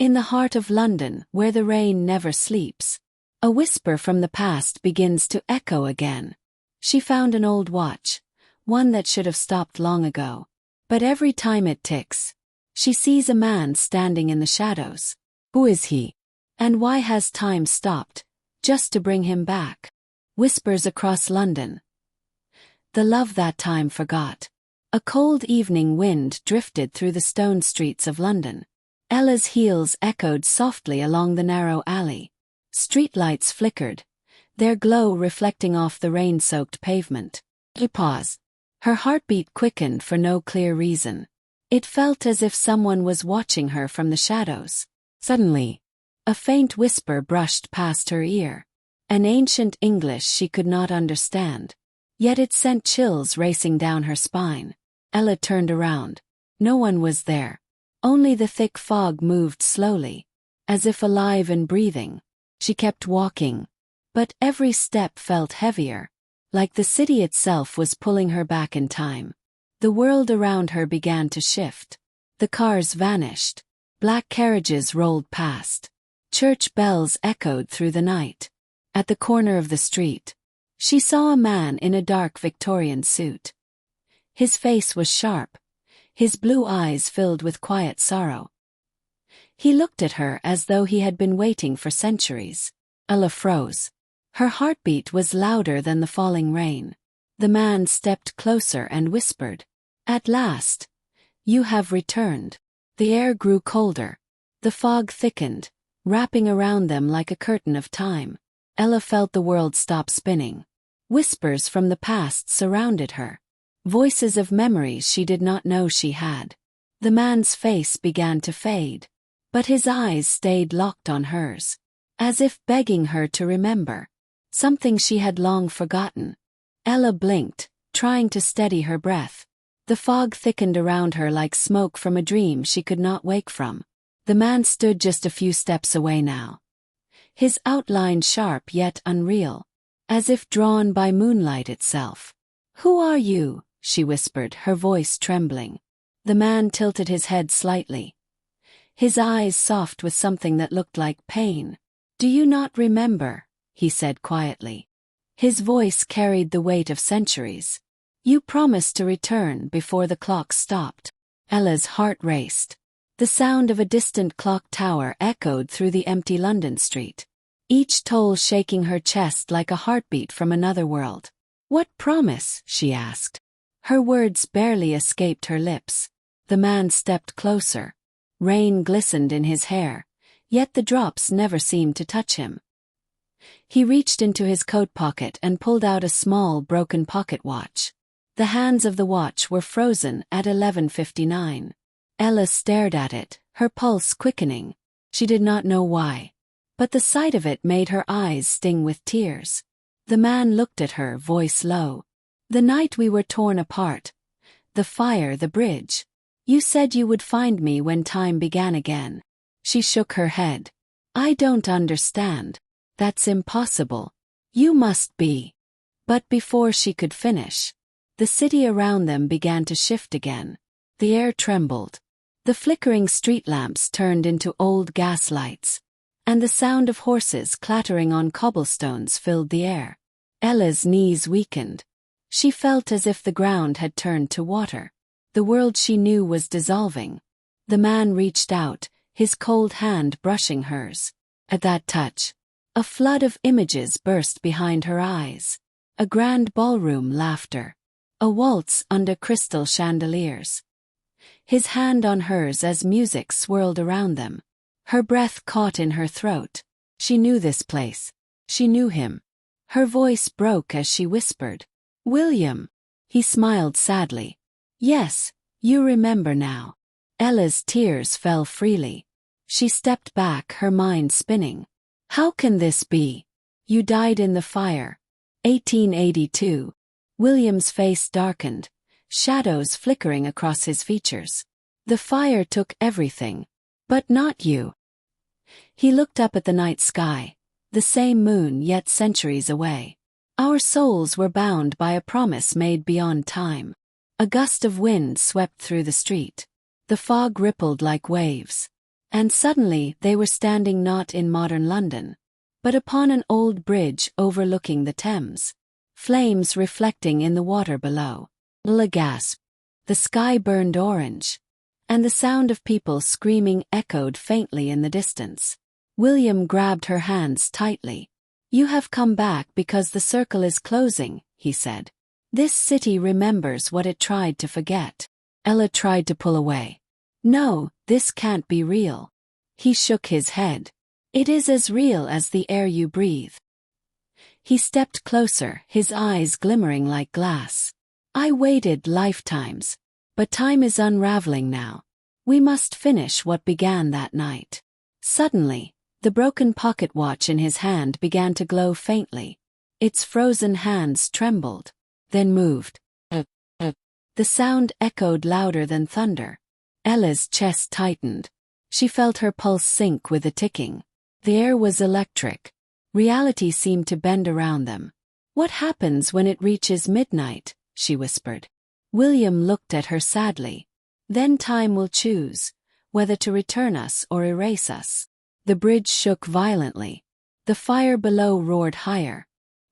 In the heart of London, where the rain never sleeps, a whisper from the past begins to echo again. She found an old watch, one that should have stopped long ago. But every time it ticks, she sees a man standing in the shadows. Who is he? And why has time stopped, just to bring him back? Whispers across London. The love that time forgot. A cold evening wind drifted through the stone streets of London. Ella's heels echoed softly along the narrow alley. Streetlights flickered, their glow reflecting off the rain-soaked pavement. She paused. Her heartbeat quickened for no clear reason. It felt as if someone was watching her from the shadows. Suddenly, a faint whisper brushed past her ear. An ancient English she could not understand. Yet it sent chills racing down her spine. Ella turned around. No one was there. Only the thick fog moved slowly, as if alive and breathing. She kept walking, but every step felt heavier, like the city itself was pulling her back in time. The world around her began to shift. The cars vanished. Black carriages rolled past. Church bells echoed through the night. At the corner of the street, she saw a man in a dark Victorian suit. His face was sharp, his blue eyes filled with quiet sorrow. He looked at her as though he had been waiting for centuries. Ella froze. Her heartbeat was louder than the falling rain. The man stepped closer and whispered, "At last, you have returned." The air grew colder. The fog thickened, wrapping around them like a curtain of time. Ella felt the world stop spinning. Whispers from the past surrounded her. Voices of memories she did not know she had. The man's face began to fade, but his eyes stayed locked on hers, as if begging her to remember something she had long forgotten. Ella blinked, trying to steady her breath. The fog thickened around her like smoke from a dream she could not wake from. The man stood just a few steps away now. His outline sharp yet unreal, as if drawn by moonlight itself. "Who are you?" she whispered, her voice trembling. The man tilted his head slightly, his eyes soft with something that looked like pain. "Do you not remember?" he said quietly. His voice carried the weight of centuries. "You promised to return before the clock stopped." Ella's heart raced. The sound of a distant clock tower echoed through the empty London street, each toll shaking her chest like a heartbeat from another world. "What promise?" she asked. Her words barely escaped her lips. The man stepped closer. Rain glistened in his hair, yet the drops never seemed to touch him. He reached into his coat pocket and pulled out a small, broken pocket watch. The hands of the watch were frozen at 11:59. Ella stared at it, her pulse quickening. She did not know why, but the sight of it made her eyes sting with tears. The man looked at her, voice low. "The night we were torn apart. The fire, the bridge. You said you would find me when time began again." She shook her head. "I don't understand. That's impossible. You must be." But before she could finish, the city around them began to shift again. The air trembled. The flickering street lamps turned into old gas lights, and the sound of horses clattering on cobblestones filled the air. Ella's knees weakened. She felt as if the ground had turned to water. The world she knew was dissolving. The man reached out, his cold hand brushing hers. At that touch, a flood of images burst behind her eyes. A grand ballroom laughter. A waltz under crystal chandeliers. His hand on hers as music swirled around them. Her breath caught in her throat. She knew this place. She knew him. Her voice broke as she whispered, "William." He smiled sadly. "Yes, you remember now." Ella's tears fell freely. She stepped back, her mind spinning. "How can this be? You died in the fire." 1882. William's face darkened, shadows flickering across his features. "The fire took everything. But not you." He looked up at the night sky, the same moon yet centuries away. "Our souls were bound by a promise made beyond time." A gust of wind swept through the street. The fog rippled like waves. And suddenly they were standing not in modern London, but upon an old bridge overlooking the Thames, flames reflecting in the water below. Ella gasped. The sky burned orange, and the sound of people screaming echoed faintly in the distance. William grabbed her hands tightly. "You have come back because the circle is closing," he said. "This city remembers what it tried to forget." Ella tried to pull away. "No, this can't be real." He shook his head. "It is as real as the air you breathe." He stepped closer, his eyes glimmering like glass. "I waited lifetimes, but time is unraveling now. We must finish what began that night." Suddenly, the broken pocket watch in his hand began to glow faintly. Its frozen hands trembled, then moved. The sound echoed louder than thunder. Ella's chest tightened. She felt her pulse sink with the ticking. The air was electric. Reality seemed to bend around them. "What happens when it reaches midnight?" she whispered. William looked at her sadly. "Then time will choose whether to return us or erase us." The bridge shook violently. The fire below roared higher.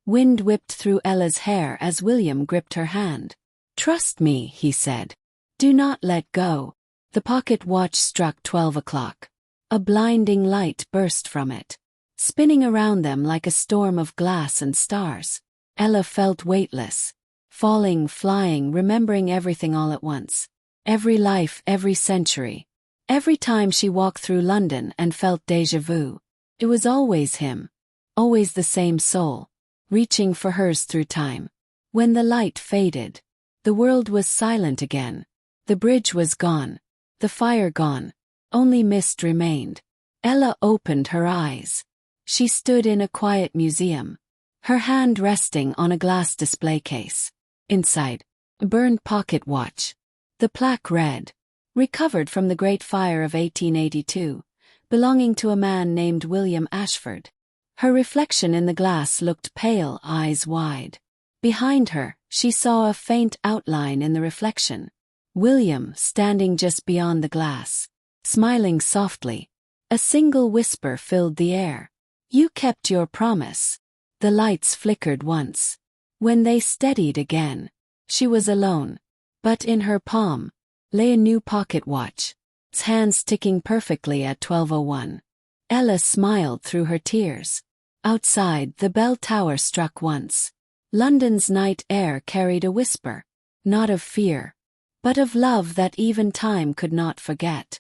Wind whipped through Ella's hair as William gripped her hand. "Trust me," he said. "Do not let go." The pocket watch struck 12 o'clock. A blinding light burst from it, spinning around them like a storm of glass and stars. Ella felt weightless, falling, flying, remembering everything all at once. Every life, every century. Every time she walked through London and felt déjà vu. It was always him, always the same soul, reaching for hers through time. When the light faded, the world was silent again. The bridge was gone, the fire gone, only mist remained. Ella opened her eyes. She stood in a quiet museum, her hand resting on a glass display case. Inside, a burned pocket watch. The plaque read, "Recovered from the Great Fire of 1882, belonging to a man named William Ashford." Her reflection in the glass looked pale, eyes wide. Behind her, she saw a faint outline in the reflection. William standing just beyond the glass, smiling softly. A single whisper filled the air. "You kept your promise." The lights flickered once. When they steadied again, she was alone. But in her palm lay a new pocket watch, its hands ticking perfectly at 12:01. Ella smiled through her tears. Outside, the bell tower struck once. London's night air carried a whisper, not of fear, but of love that even time could not forget.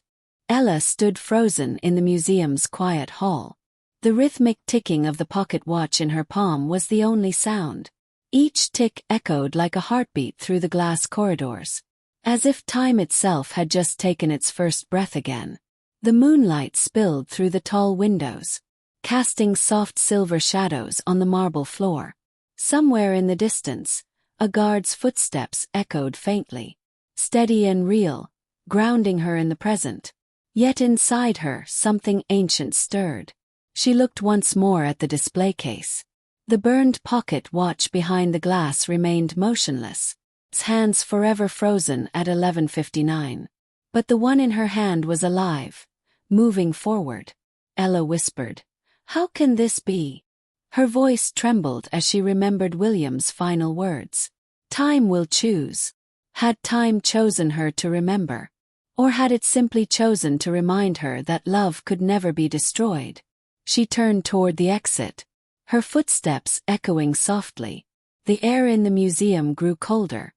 Ella stood frozen in the museum's quiet hall. The rhythmic ticking of the pocket watch in her palm was the only sound. Each tick echoed like a heartbeat through the glass corridors, as if time itself had just taken its first breath again. The moonlight spilled through the tall windows, casting soft silver shadows on the marble floor. Somewhere in the distance, a guard's footsteps echoed faintly, steady and real, grounding her in the present. Yet inside her, something ancient stirred. She looked once more at the display case. The burned pocket watch behind the glass remained motionless, its hands forever frozen at 11:59. But the one in her hand was alive, moving forward. Ella whispered, "How can this be?" Her voice trembled as she remembered William's final words. Time will choose. Had time chosen her to remember? Or had it simply chosen to remind her that love could never be destroyed? She turned toward the exit, her footsteps echoing softly. The air in the museum grew colder.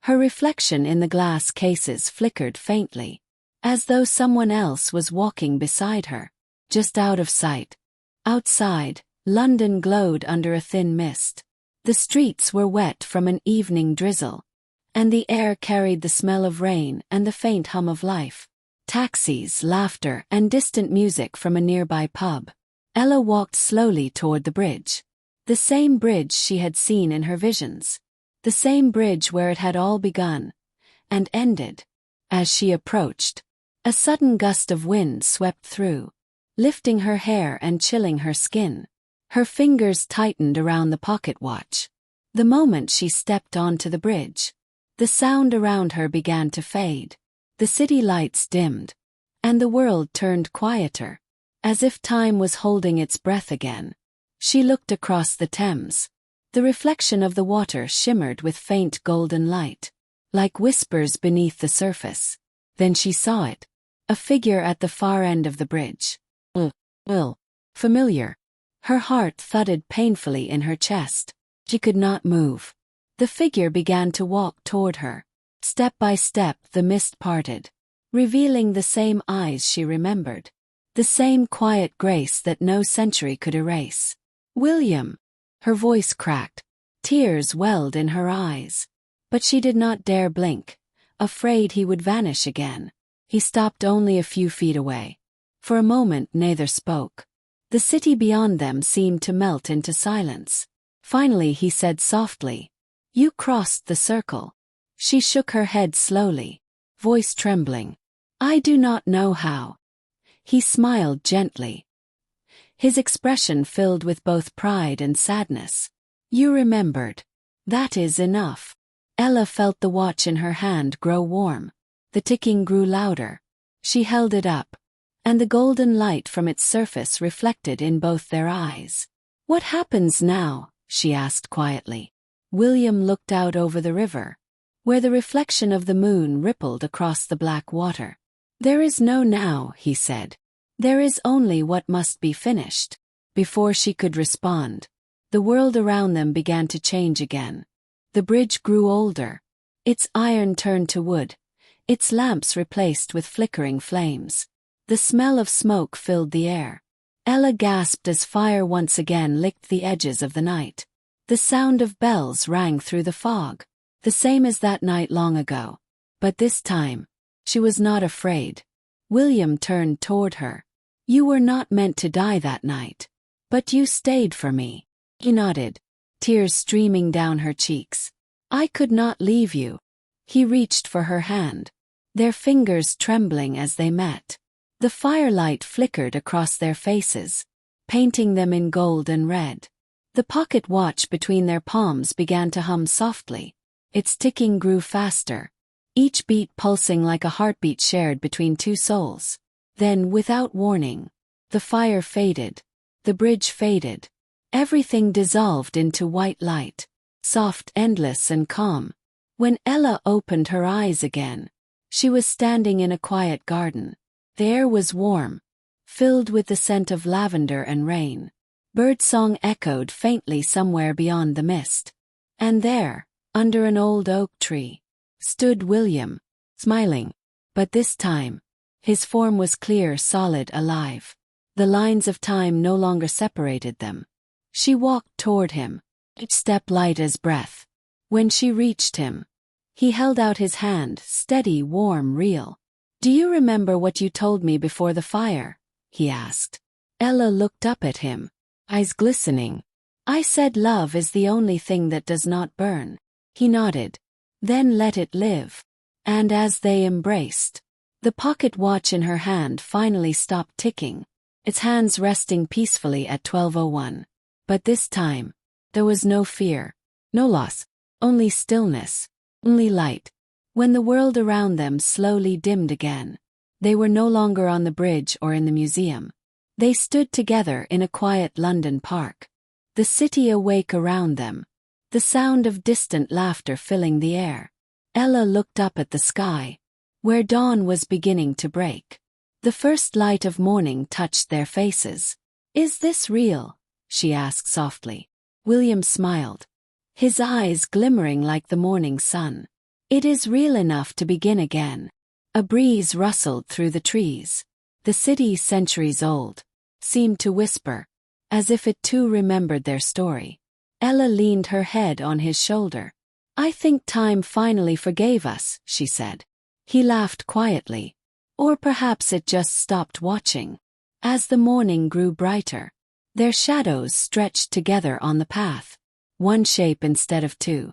Her reflection in the glass cases flickered faintly, as though someone else was walking beside her, just out of sight. Outside, London glowed under a thin mist. The streets were wet from an evening drizzle, and the air carried the smell of rain and the faint hum of life. Taxis, laughter, and distant music from a nearby pub. Ella walked slowly toward the bridge. The same bridge she had seen in her visions. The same bridge where it had all begun and ended. As she approached, a sudden gust of wind swept through, lifting her hair and chilling her skin. Her fingers tightened around the pocket watch. The moment she stepped onto the bridge, the sound around her began to fade. The city lights dimmed, and the world turned quieter, as if time was holding its breath again. She looked across the Thames. The reflection of the water shimmered with faint golden light, like whispers beneath the surface. Then she saw it, a figure at the far end of the bridge. Familiar. Her heart thudded painfully in her chest. She could not move. The figure began to walk toward her. Step by step the mist parted, revealing the same eyes she remembered, the same quiet grace that no century could erase. William! Her voice cracked. Tears welled in her eyes. But she did not dare blink, afraid he would vanish again. He stopped only a few feet away. For a moment neither spoke. The city beyond them seemed to melt into silence. Finally he said softly, "You crossed the circle." She shook her head slowly, voice trembling. "I do not know how." He smiled gently, his expression filled with both pride and sadness. "You remembered. That is enough." Ella felt the watch in her hand grow warm. The ticking grew louder. She held it up, and the golden light from its surface reflected in both their eyes. "What happens now?" she asked quietly. William looked out over the river, where the reflection of the moon rippled across the black water. "There is no now," he said. "There is only what must be finished." Before she could respond, the world around them began to change again. The bridge grew older. Its iron turned to wood, its lamps replaced with flickering flames. The smell of smoke filled the air. Ella gasped as fire once again licked the edges of the night. The sound of bells rang through the fog, the same as that night long ago. But this time, she was not afraid. William turned toward her. "You were not meant to die that night. But you stayed for me." He nodded, tears streaming down her cheeks. "I could not leave you." He reached for her hand, their fingers trembling as they met. The firelight flickered across their faces, painting them in gold and red. The pocket watch between their palms began to hum softly. Its ticking grew faster, each beat pulsing like a heartbeat shared between two souls. Then, without warning, the fire faded, the bridge faded. Everything dissolved into white light, soft, endless, and calm. When Ella opened her eyes again, she was standing in a quiet garden. The air was warm, filled with the scent of lavender and rain. Birdsong echoed faintly somewhere beyond the mist. And there, under an old oak tree, stood William, smiling. But this time, his form was clear, solid, alive. The lines of time no longer separated them. She walked toward him, each step light as breath. When she reached him, he held out his hand, steady, warm, real. "Do you remember what you told me before the fire?" he asked. Ella looked up at him, eyes glistening. "I said love is the only thing that does not burn." He nodded. "Then let it live." And as they embraced, the pocket watch in her hand finally stopped ticking, its hands resting peacefully at 12:01. But this time, there was no fear, no loss, only stillness, only light. When the world around them slowly dimmed again, they were no longer on the bridge or in the museum. They stood together in a quiet London park, the city awake around them, the sound of distant laughter filling the air. Ella looked up at the sky, where dawn was beginning to break. The first light of morning touched their faces. "Is this real?" she asked softly. William smiled, his eyes glimmering like the morning sun. "It is real enough to begin again." A breeze rustled through the trees. The city, centuries old, seemed to whisper, as if it too remembered their story. Ella leaned her head on his shoulder. "I think time finally forgave us," she said. He laughed quietly. Or perhaps it just stopped watching. As the morning grew brighter, their shadows stretched together on the path, one shape instead of two.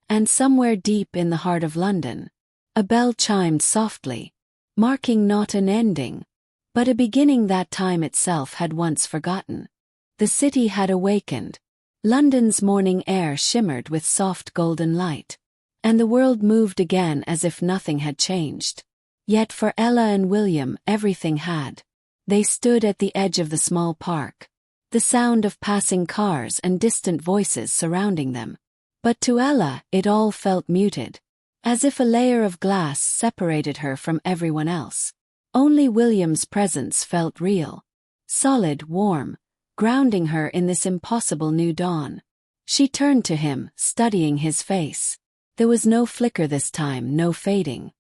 And somewhere deep in the heart of London, a bell chimed softly, marking not an ending, but a beginning that time itself had once forgotten. The city had awakened. London's morning air shimmered with soft golden light, and the world moved again as if nothing had changed. Yet for Ella and William everything had. They stood at the edge of the small park. The sound of passing cars and distant voices surrounding them. But to Ella it all felt muted. As if a layer of glass separated her from everyone else. Only William's presence felt real. Solid, warm, grounding her in this impossible new dawn. She turned to him, studying his face. There was no flicker this time, no fading.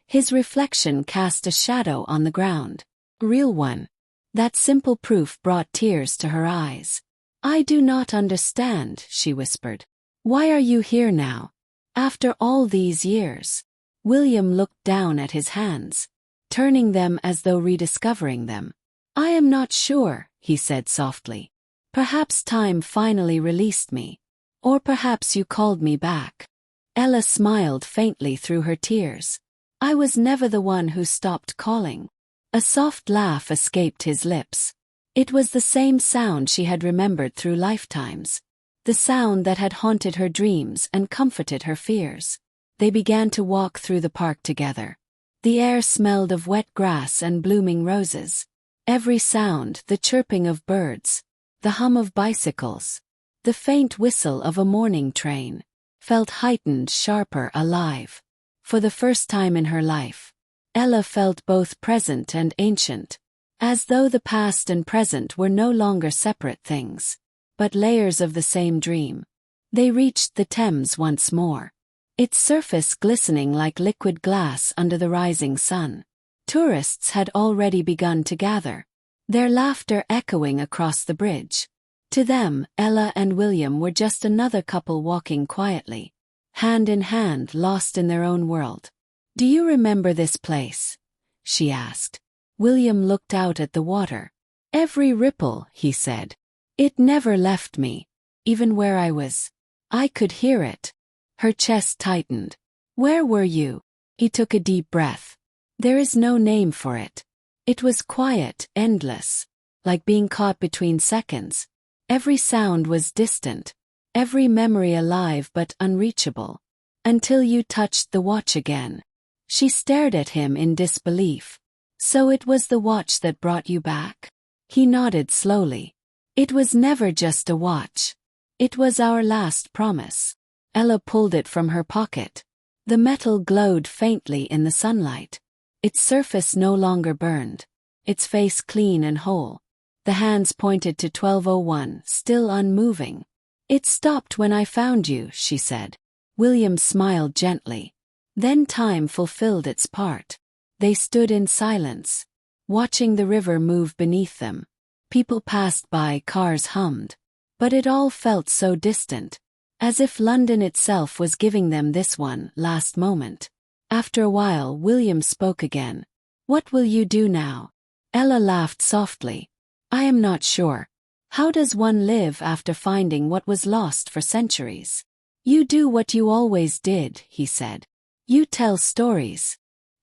His reflection cast a shadow on the ground. Real one. That simple proof brought tears to her eyes. "I do not understand," she whispered. "Why are you here now? After all these years?" William looked down at his hands, turning them as though rediscovering them. "I am not sure," he said softly. "Perhaps time finally released me. Or perhaps you called me back." Ella smiled faintly through her tears. "I was never the one who stopped calling." A soft laugh escaped his lips. It was the same sound she had remembered through lifetimes. The sound that had haunted her dreams and comforted her fears. They began to walk through the park together. The air smelled of wet grass and blooming roses. Every sound, the chirping of birds, the hum of bicycles, the faint whistle of a morning train, felt heightened, sharper, alive. For the first time in her life, Ella felt both present and ancient, as though the past and present were no longer separate things, but layers of the same dream. They reached the Thames once more, its surface glistening like liquid glass under the rising sun. Tourists had already begun to gather, their laughter echoing across the bridge. To them, Ella and William were just another couple walking quietly, hand in hand, lost in their own world. "Do you remember this place?" she asked. William looked out at the water. "Every ripple," he said. "It never left me. Even where I was. I could hear it." Her chest tightened. "Where were you?" He took a deep breath. "There is no name for it. It was quiet, endless, like being caught between seconds. Every sound was distant, every memory alive but unreachable. Until you touched the watch again." She stared at him in disbelief. "So it was the watch that brought you back?" He nodded slowly. "It was never just a watch. It was our last promise." Ella pulled it from her pocket. The metal glowed faintly in the sunlight. Its surface no longer burned, its face clean and whole. The hands pointed to 12:01, still unmoving. "It stopped when I found you," she said. William smiled gently. Then time fulfilled its part. They stood in silence, watching the river move beneath them. People passed by, cars hummed. But it all felt so distant, as if London itself was giving them this one last moment. After a while, William spoke again. "What will you do now?" Ella laughed softly. "I am not sure. How does one live after finding what was lost for centuries?" "You do what you always did," he said. "You tell stories."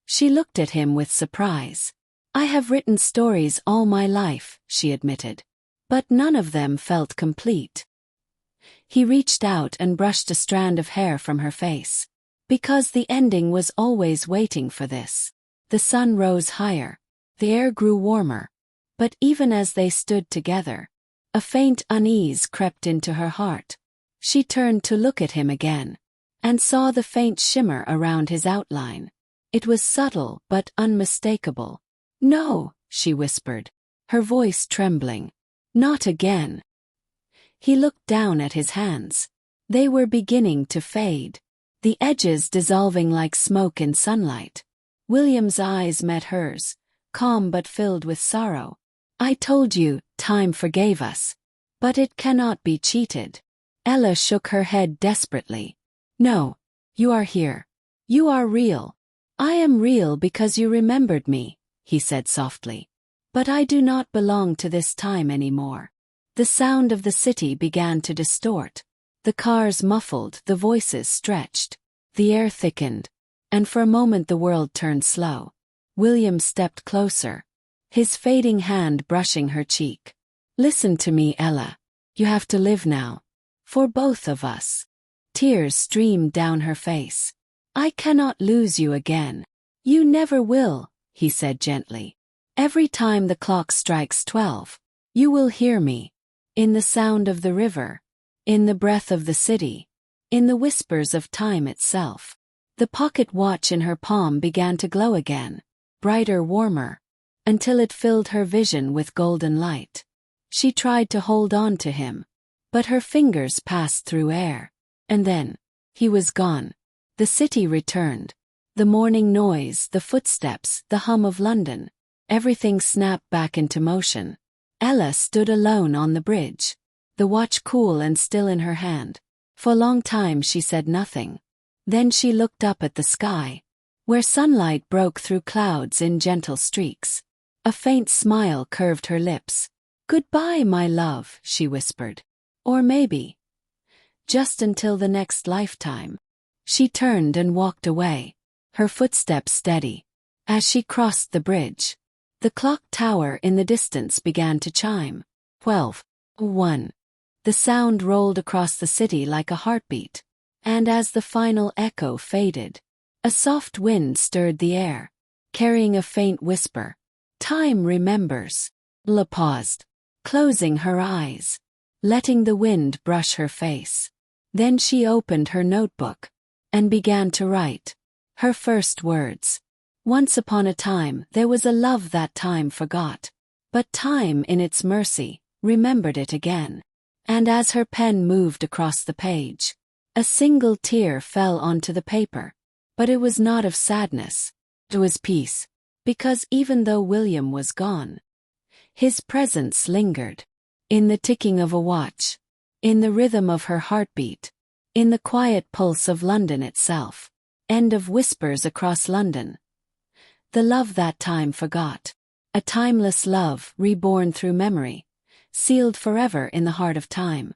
She looked at him with surprise. "I have written stories all my life," she admitted. "But none of them felt complete." He reached out and brushed a strand of hair from her face. "Because the ending was always waiting for this." The sun rose higher. The air grew warmer. But even as they stood together, a faint unease crept into her heart. She turned to look at him again, and saw the faint shimmer around his outline. It was subtle but unmistakable. "No," she whispered, her voice trembling. "Not again." He looked down at his hands. They were beginning to fade, the edges dissolving like smoke in sunlight. William's eyes met hers, calm but filled with sorrow. "I told you, time forgave us. But it cannot be cheated." Ella shook her head desperately. "No, you are here. You are real." "I am real because you remembered me," he said softly. "But I do not belong to this time anymore." The sound of the city began to distort. The cars muffled, the voices stretched. The air thickened, and for a moment the world turned slow. William stepped closer, his fading hand brushing her cheek. "Listen to me, Ella. You have to live now. For both of us." Tears streamed down her face. "I cannot lose you again." You never will, he said gently. Every time the clock strikes 12, you will hear me. In the sound of the river, in the breath of the city, in the whispers of time itself. The pocket watch in her palm began to glow again, brighter, warmer, until it filled her vision with golden light. She tried to hold on to him, but her fingers passed through air. And then, he was gone. The city returned. The morning noise, the footsteps, the hum of London. Everything snapped back into motion. Ella stood alone on the bridge, the watch cool and still in her hand. For a long time she said nothing. Then she looked up at the sky, where sunlight broke through clouds in gentle streaks. A faint smile curved her lips. Goodbye, my love, she whispered. Or maybe, just until the next lifetime. She turned and walked away, her footsteps steady. As she crossed the bridge, the clock tower in the distance began to chime. 12:01. The sound rolled across the city like a heartbeat, and as the final echo faded, a soft wind stirred the air, carrying a faint whisper. Time remembers. Ella paused, closing her eyes, letting the wind brush her face. Then she opened her notebook and began to write. Her first words. Once upon a time there was a love that time forgot, but time in its mercy remembered it again. And as her pen moved across the page, a single tear fell onto the paper. But it was not of sadness. It was peace, because even though William was gone, his presence lingered. In the ticking of a watch, in the rhythm of her heartbeat, in the quiet pulse of London itself. End of Whispers Across London. The love that time forgot. A timeless love reborn through memory, sealed forever in the heart of time.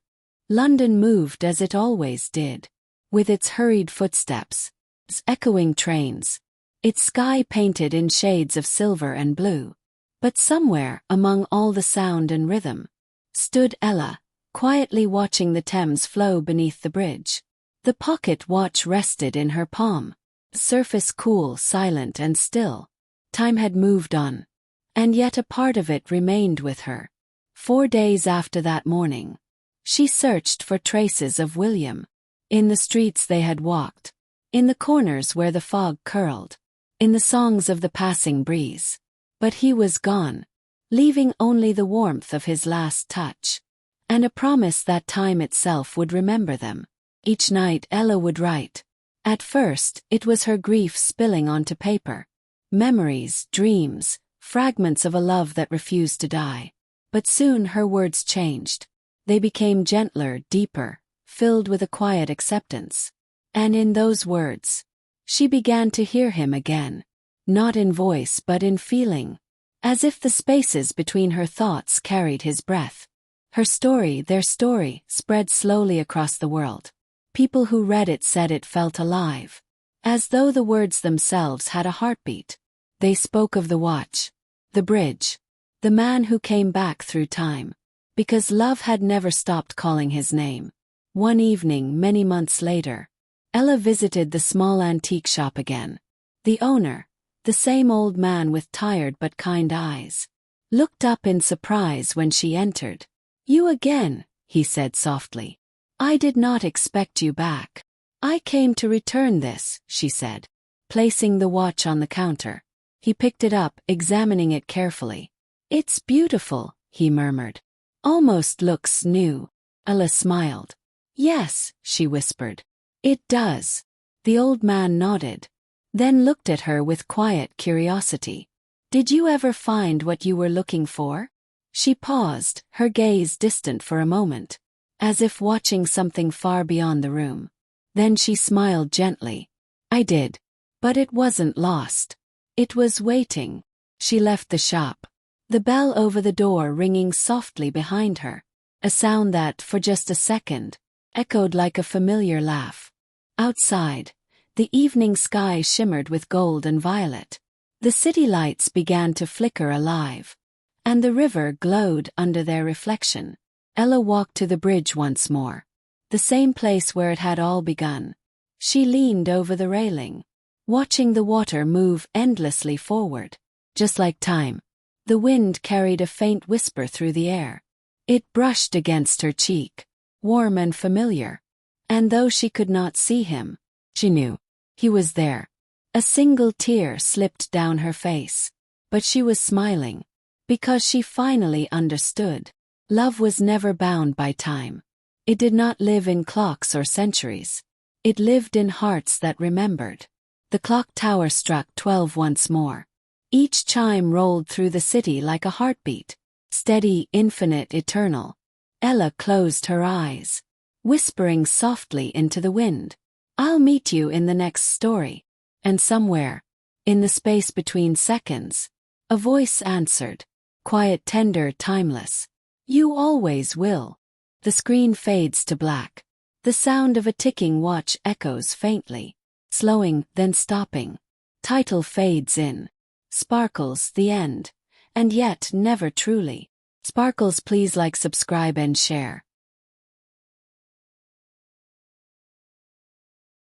London moved as it always did, with its hurried footsteps, its echoing trains, its sky painted in shades of silver and blue. But somewhere among all the sound and rhythm, stood Ella, quietly watching the Thames flow beneath the bridge. The pocket watch rested in her palm, surface cool, silent and still. Time had moved on, and yet a part of it remained with her. 4 days after that morning, she searched for traces of William. In the streets they had walked, in the corners where the fog curled, in the songs of the passing breeze. But he was gone, leaving only the warmth of his last touch, and a promise that time itself would remember them. Each night Ella would write. At first, it was her grief spilling onto paper. Memories, dreams, fragments of a love that refused to die. But soon her words changed. They became gentler, deeper, filled with a quiet acceptance. And in those words, she began to hear him again. Not in voice but in feeling. As if the spaces between her thoughts carried his breath. Her story, their story, spread slowly across the world. People who read it said it felt alive. As though the words themselves had a heartbeat. They spoke of the watch, the bridge, the man who came back through time. Because love had never stopped calling his name. One evening, many months later, Ella visited the small antique shop again. The owner, the same old man with tired but kind eyes, looked up in surprise when she entered. You again, he said softly. I did not expect you back. I came to return this, she said, placing the watch on the counter. He picked it up, examining it carefully. It's beautiful, he murmured. Almost looks new. Ella smiled. Yes, she whispered. It does. The old man nodded, then looked at her with quiet curiosity. Did you ever find what you were looking for? She paused, her gaze distant for a moment, as if watching something far beyond the room. Then she smiled gently. I did. But it wasn't lost. It was waiting. She left the shop, the bell over the door ringing softly behind her, a sound that, for just a second, echoed like a familiar laugh. Outside, the evening sky shimmered with gold and violet. The city lights began to flicker alive, and the river glowed under their reflection. Ella walked to the bridge once more, the same place where it had all begun. She leaned over the railing, watching the water move endlessly forward. Just like time, the wind carried a faint whisper through the air. It brushed against her cheek, warm and familiar. And though she could not see him, she knew he was there. A single tear slipped down her face. But she was smiling, because she finally understood. Love was never bound by time. It did not live in clocks or centuries. It lived in hearts that remembered. The clock tower struck 12 once more. Each chime rolled through the city like a heartbeat, steady, infinite, eternal. Ella closed her eyes, whispering softly into the wind, "I'll meet you in the next story." And somewhere, in the space between seconds, a voice answered, quiet, tender, timeless, "You always will." The screen fades to black. The sound of a ticking watch echoes faintly, slowing, then stopping. Title fades in. Sparkles, the end. And yet never truly. Sparkles, please like, subscribe and share.